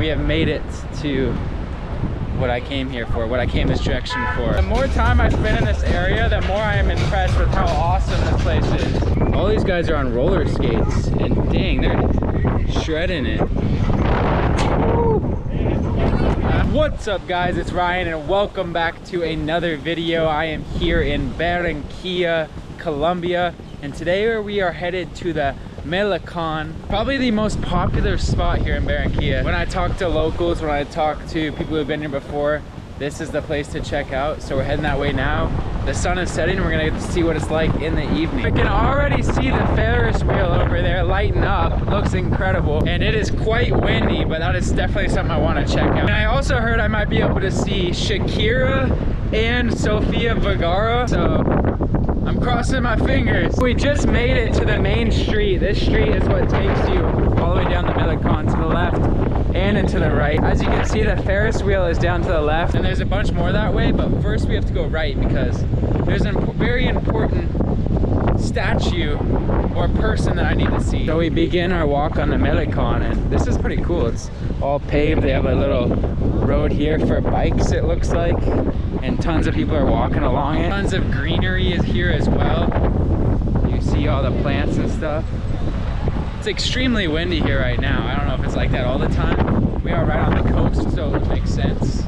We have made it to what I came here for, what I came this direction for. The more time I spend in this area, the more I am impressed with how awesome this place is. All these guys are on roller skates, and dang, they're shredding it. What's up guys, it's Ryan and welcome back to another video. I am here in Barranquilla, Colombia, and today we are headed to the Malecon, probably the most popular spot here in Barranquilla. When I talk to locals, when I talk to people who have been here before, this is the place to check out. So we're heading that way now. The sun is setting and we're gonna get to see what it's like in the evening. I can already see the Ferris wheel over there lighting up. It looks incredible. And it is quite windy, but that is definitely something I wanna check out. And I also heard I might be able to see Shakira and Sofia Vergara. So I'm crossing my fingers. We just made it to the main street. This street is what takes you all the way down the Malecon to the left and into the right. As you can see, the Ferris wheel is down to the left, and there's a bunch more that way, but first we have to go right because there's a very important statue or person that I need to see. So we begin our walk on the Malecon, and this is pretty cool. It's all paved. They have a little road here for bikes, it looks like, and tons of people are walking along it. Tons of greenery is here as well. You see all the plants and stuff. It's extremely windy here right now. I don't know if it's like that all the time. We are right on the coast, so it makes sense.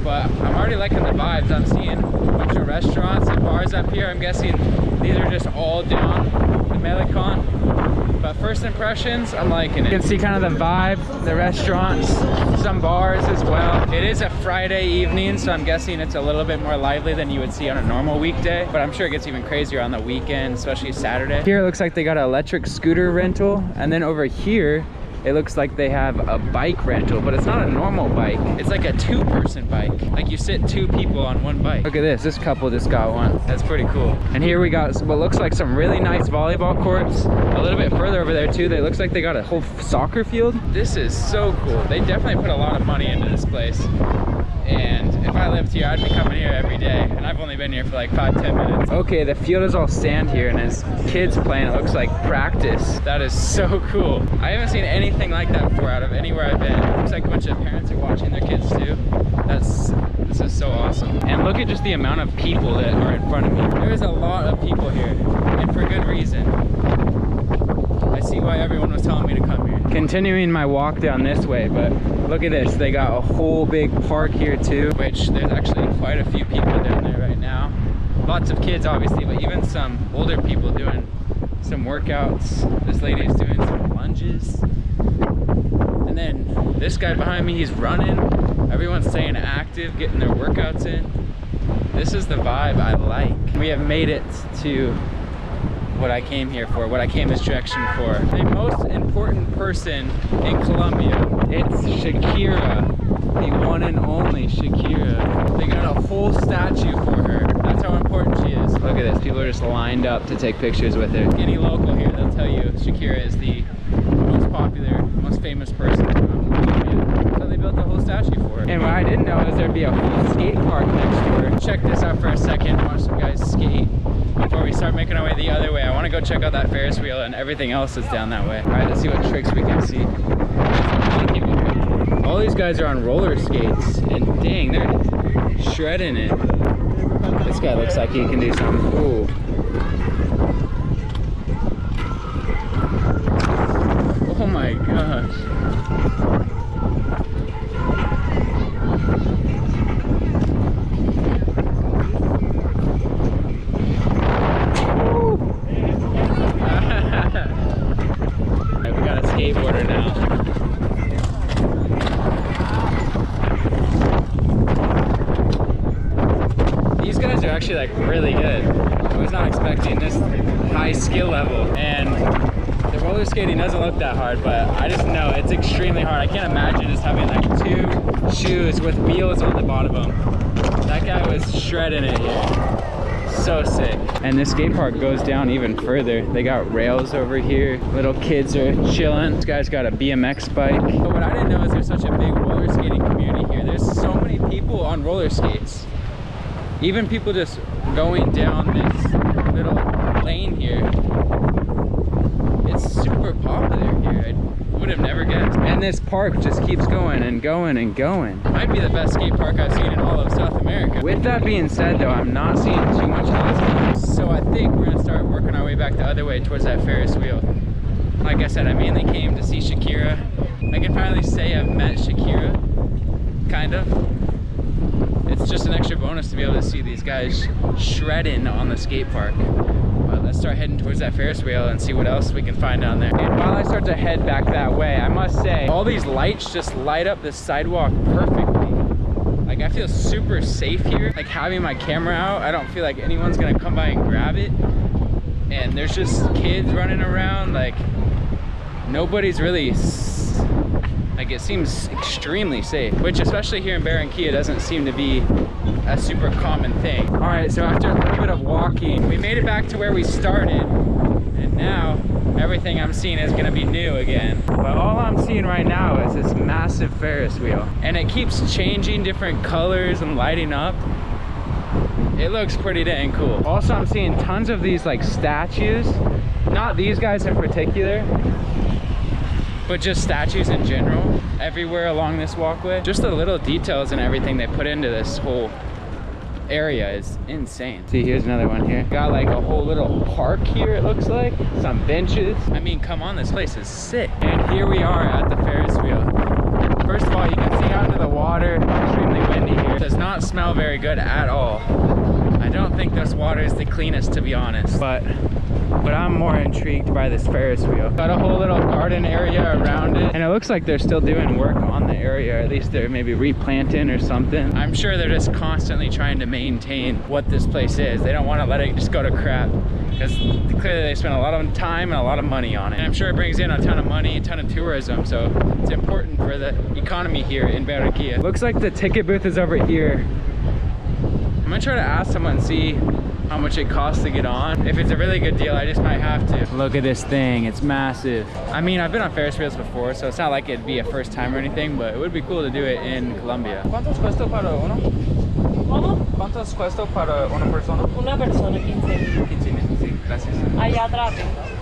But I'm already liking the vibes. I'm seeing a bunch of restaurants and bars up here. I'm guessing these are just all down the Malecon. But first impressions, I'm liking it. You can see kind of the vibe, the restaurants, some bars as well. It is a Friday evening, so I'm guessing it's a little bit more lively than you would see on a normal weekday. But I'm sure it gets even crazier on the weekend, especially Saturday. Here it looks like they got an electric scooter rental. And then over here, it looks like they have a bike rental, but it's not a normal bike. It's like a two-person bike. Like you sit two people on one bike. Look at this, this couple just got one. That's pretty cool. And here we got what looks like some really nice volleyball courts. A little bit further over there too, they looks like they got a whole soccer field. This is so cool. They definitely put a lot of money into this place. And if I lived here, I'd be coming here every day. And I've only been here for like 5-10 minutes. Okay, the field is all sand here, and as kids playing, it looks like practice. That is so cool. I haven't seen anything like that before out of anywhere I've been. It looks like a bunch of parents are watching their kids too. This is so awesome. And look at just the amount of people that are in front of me. There is a lot of people here, and for good reason. I see why everyone was telling me to come here. Continuing my walk down this way, but look at this. They got a whole big park here too, which there's actually quite a few people down there right now. Lots of kids obviously, but even some older people doing some workouts. This lady is doing some lunges. And then this guy behind me, he's running. Everyone's staying active, getting their workouts in. This is the vibe I like. We have made it to what I came here for, what I came this direction for. The most important person in Colombia, it's Shakira, the one and only Shakira. They got a whole statue for her. That's how important she is. Look at this, people are just lined up to take pictures with her. Any local here, they'll tell you Shakira is the most popular, most famous person in Colombia. So they built a whole statue for her. And what I didn't know is there'd be a whole skate park next to her. Check this out for a second, watch some guys skate. Before we start making our way the other way, I want to go check out that Ferris wheel, and everything else is down that way. All right, let's see what tricks we can see. All these guys are on roller skates, and dang, they're shredding it. This guy looks like he can do something cool. Oh my gosh. Skateboarder now. These guys are actually like really good. I was not expecting this high skill level, and the roller skating doesn't look that hard, but I just know it's extremely hard. I can't imagine just having like two shoes with wheels on the bottom of them. That guy was shredding it here. So sick. And this skate park goes down even further. They got rails over here. Little kids are chilling. This guy's got a BMX bike. But what I didn't know is there's such a big roller skating community here. There's so many people on roller skates. Even people just going down this little lane here. It's super popular here. Would have never guessed. And this park just keeps going and going and going. Might be the best skate park I've seen in all of South America. With that being said though, I'm not seeing too much of this. So I think we're gonna start working our way back the other way towards that Ferris wheel. Like I said, I mainly came to see Shakira. I can finally say I've met Shakira, kind of. It's just an extra bonus to be able to see these guys shredding on the skate park. But let's start heading towards that Ferris wheel and see what else we can find down there. And while I start to head back that way, I must say, all these lights just light up the sidewalk perfectly. Like, I feel super safe here. Like, having my camera out, I don't feel like anyone's gonna come by and grab it. And there's just kids running around, like, nobody's really, like, it seems extremely safe, which especially here in Barranquilla doesn't seem to be a super common thing. All right, so after a little bit of walking, we made it back to where we started, and now everything I'm seeing is gonna be new again. But all I'm seeing right now is this massive Ferris wheel, and it keeps changing different colors and lighting up. It looks pretty dang cool. Also, I'm seeing tons of these like statues, not these guys in particular, but just statues in general everywhere along this walkway. Just the little details and everything they put into this whole area is insane. See, here's another one here. Got like a whole little park here, it looks like. Some benches. I mean, come on, this place is sick. And here we are at the Ferris wheel. First of all, you can see out into the water. Extremely windy here. It does not smell very good at all. I don't think this water is the cleanest, to be honest. But I'm more intrigued by this Ferris wheel. Got a whole little garden area around it, and it looks like they're still doing work on the area. At least they're maybe replanting or something. I'm sure they're just constantly trying to maintain what this place is. They don't want to let it just go to crap, because clearly they spend a lot of time and a lot of money on it. And I'm sure it brings in a ton of money, a ton of tourism, so it's important for the economy here in Barranquilla. Looks like the ticket booth is over here. I'm gonna try to ask someone, see how much it costs to get on. If it's a really good deal, I just might have to. Look at this thing, it's massive. I mean, I've been on Ferris wheels before, so it's not like it'd be a first time or anything, but it would be cool to do it in Colombia. ¿Cuántos cuesta para uno? ¿Cómo? ¿Cuántos cuesta para una persona? Una persona, 15. 15, sí, gracias. Allá atrás.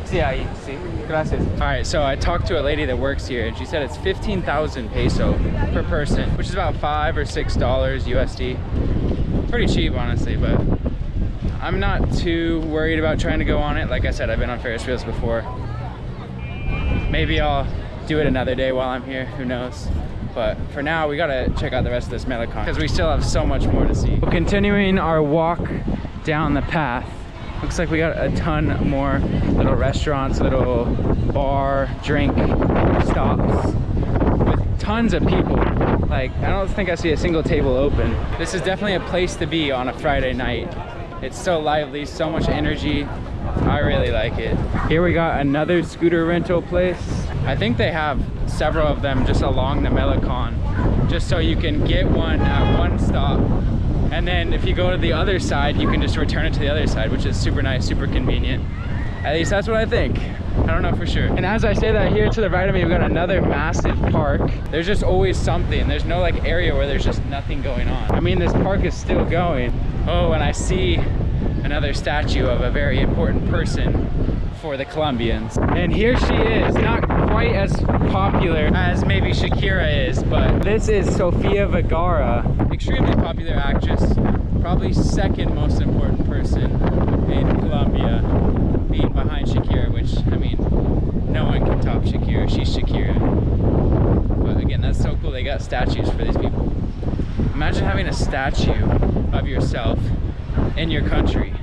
Sí, ahí, sí, gracias. All right, so I talked to a lady that works here, and she said it's 15,000 peso per person, which is about $5 or $6 USD. Pretty cheap, honestly, but I'm not too worried about trying to go on it. Like I said, I've been on Ferris wheels before. Maybe I'll do it another day while I'm here, who knows. But for now, we gotta check out the rest of this Malecon, because we still have so much more to see. Continuing our walk down the path, looks like we got a ton more little restaurants, little bar, drink stops with tons of people. Like, I don't think I see a single table open. This is definitely a place to be on a Friday night. It's so lively, so much energy. I really like it. Here we got another scooter rental place. I think they have several of them just along the Malecon, just so you can get one at one stop. And then if you go to the other side, you can just return it to the other side, which is super nice, super convenient. At least that's what I think. I don't know for sure. And as I say that, here to the right of me, we've got another massive park. There's just always something. There's no like area where there's just nothing going on. I mean, this park is still going. Oh, and I see another statue of a very important person for the Colombians. And here she is, not quite as popular as maybe Shakira is, but this is Sofia Vergara. Extremely popular actress, probably second most important person in Colombia, being behind Shakira, which, I mean, no one can top Shakira. She's Shakira. But again, that's so cool. They got statues for these people. Imagine having a statue of yourself in your country.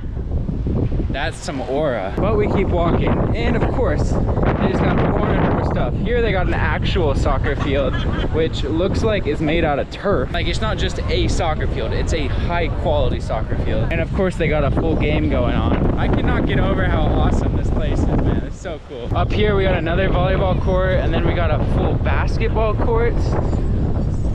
That's some aura. But we keep walking, and of course they just got more and more stuff. Here they got an actual soccer field, which looks like it's made out of turf. Like, it's not just a soccer field, it's a high quality soccer field. And of course they got a full game going on. I cannot get over how awesome this place is, man. It's so cool. Up here we got another volleyball court, and then we got a full basketball court,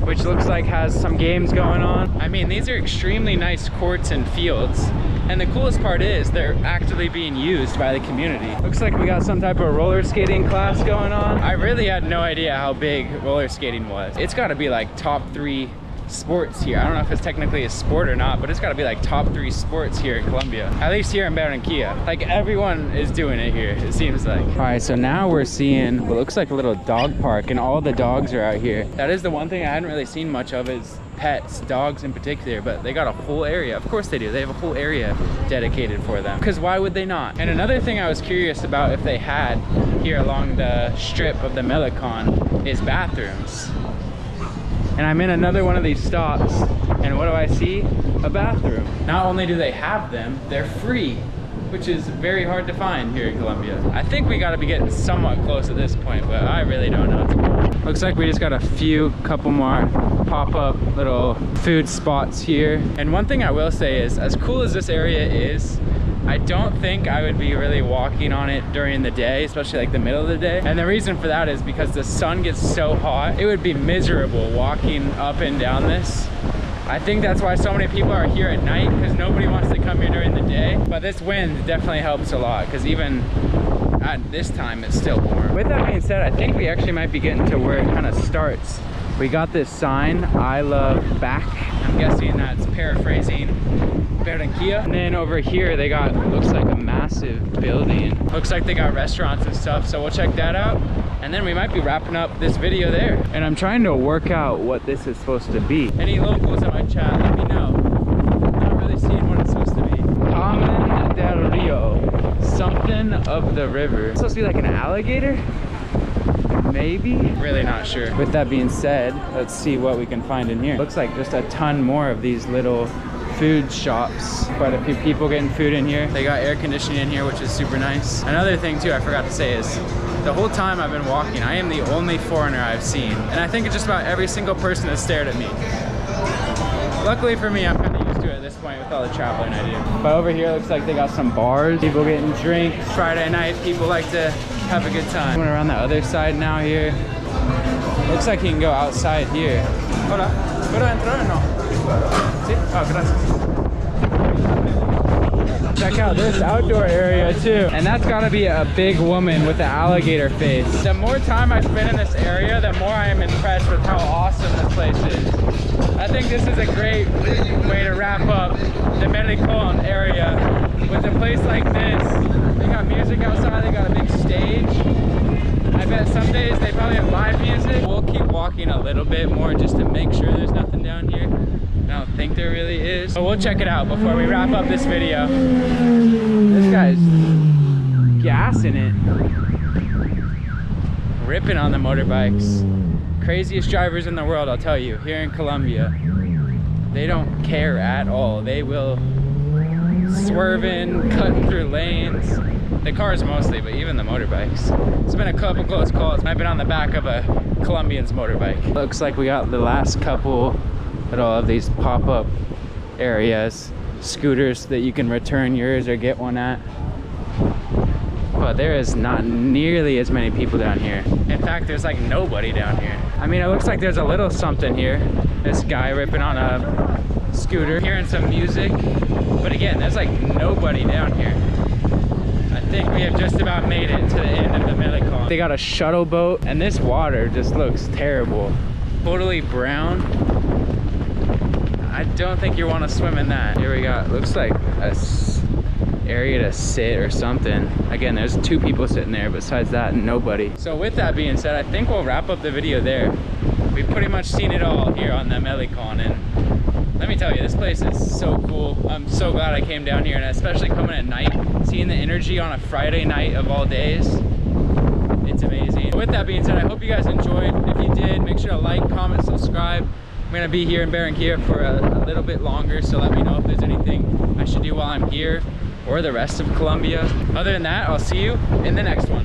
which looks like has some games going on. I mean, these are extremely nice courts and fields. And the coolest part is they're actively being used by the community. Looks like we got some type of roller skating class going on. I really had no idea how big roller skating was. It's gotta be like top 3 sports here. I don't know if it's technically a sport or not, but it's got to be like top 3 sports here in Colombia, at least here in Barranquilla. Like everyone is doing it here, it seems like. All right, so now we're seeing what looks like a little dog park, and all the dogs are out here. That is the one thing I hadn't really seen much of, is pets, dogs in particular, but they got a whole area. Of course they do. They have a whole area dedicated for them, because why would they not? And another thing I was curious about if they had here along the strip of the Malecon is bathrooms. And I'm in another one of these stops, and what do I see? A bathroom. Not only do they have them, they're free, which is very hard to find here in Colombia. I think we gotta be getting somewhat close at this point, but I really don't know. Looks like we just got a couple more pop-up little food spots here. And one thing I will say is, as cool as this area is, I don't think I would be really walking on it during the day, especially like the middle of the day. And the reason for that is because the sun gets so hot, it would be miserable walking up and down this. I think that's why so many people are here at night, because nobody wants to come here during the day. But this wind definitely helps a lot, because even at this time it's still warm. With that being said, I think we actually might be getting to where it kind of starts. We got this sign, I love back. I'm guessing that's paraphrasing Barranquilla. And then over here they got, looks like a massive building. Looks like they got restaurants and stuff, so we'll check that out. And then we might be wrapping up this video there. And I'm trying to work out what this is supposed to be. Any locals in my chat, let me know. I'm not really seeing what it's supposed to be. Carmen del Rio, something of the river. It's supposed to be like an alligator? Maybe? Really not sure. With that being said, let's see what we can find in here. Looks like just a ton more of these little food shops. Quite a few people getting food in here. They got air conditioning in here, which is super nice. Another thing too I forgot to say is, the whole time I've been walking, I am the only foreigner I've seen. And I think it's just about every single person has stared at me. Luckily for me, I'm kind of used to it at this point with all the traveling I do. But over here, looks like they got some bars. People getting drinks. Friday night, people like to have a good time. Going around the other side now here. Looks like you can go outside here. Hola, ¿puedo entrar o no? Sí? Oh, gracias. Check out this outdoor area too. And that's gotta be a big woman with the alligator face. The more time I spend in this area, the more I am impressed with how awesome this place is. I think this is a great way to wrap up the Malecon area. With a place like this, they got music outside, they got a big stage. I bet some days they probably have live music. We'll keep walking a little bit more just to make sure there's nothing down here. I don't think there really is. But we'll check it out before we wrap up this video. This guy's gassing it. Ripping on the motorbikes. Craziest drivers in the world, I'll tell you, here in Colombia. They don't care at all. They will swerve in, cutting through lanes. The cars mostly, but even the motorbikes. It's been a couple close calls. I've been on the back of a Colombian's motorbike. Looks like we got the last couple of these pop-up areas, scooters that you can return yours or get one at. But there is not nearly as many people down here. In fact, there's like nobody down here. I mean, it looks like there's a little something here. This guy ripping on a scooter, hearing some music. But again, there's like nobody down here. I think we have just about made it to the end of the Malecon. They got a shuttle boat, and this water just looks terrible. Totally brown. I don't think you want to swim in that. Here we got, looks like a area to sit or something. Again, there's 2 people sitting there. Besides that, nobody. So with that being said, I think we'll wrap up the video there. We've pretty much seen it all here on the Malecon, and let me tell you, this place is so cool. I'm so glad I came down here, and especially coming at night, seeing the energy on a Friday night of all days. It's amazing. With that being said, I hope you guys enjoyed. If you did, make sure to like, comment, subscribe. I'm gonna be here in Barranquilla for a little bit longer, so let me know if there's anything I should do while I'm here or the rest of Colombia. Other than that, I'll see you in the next one.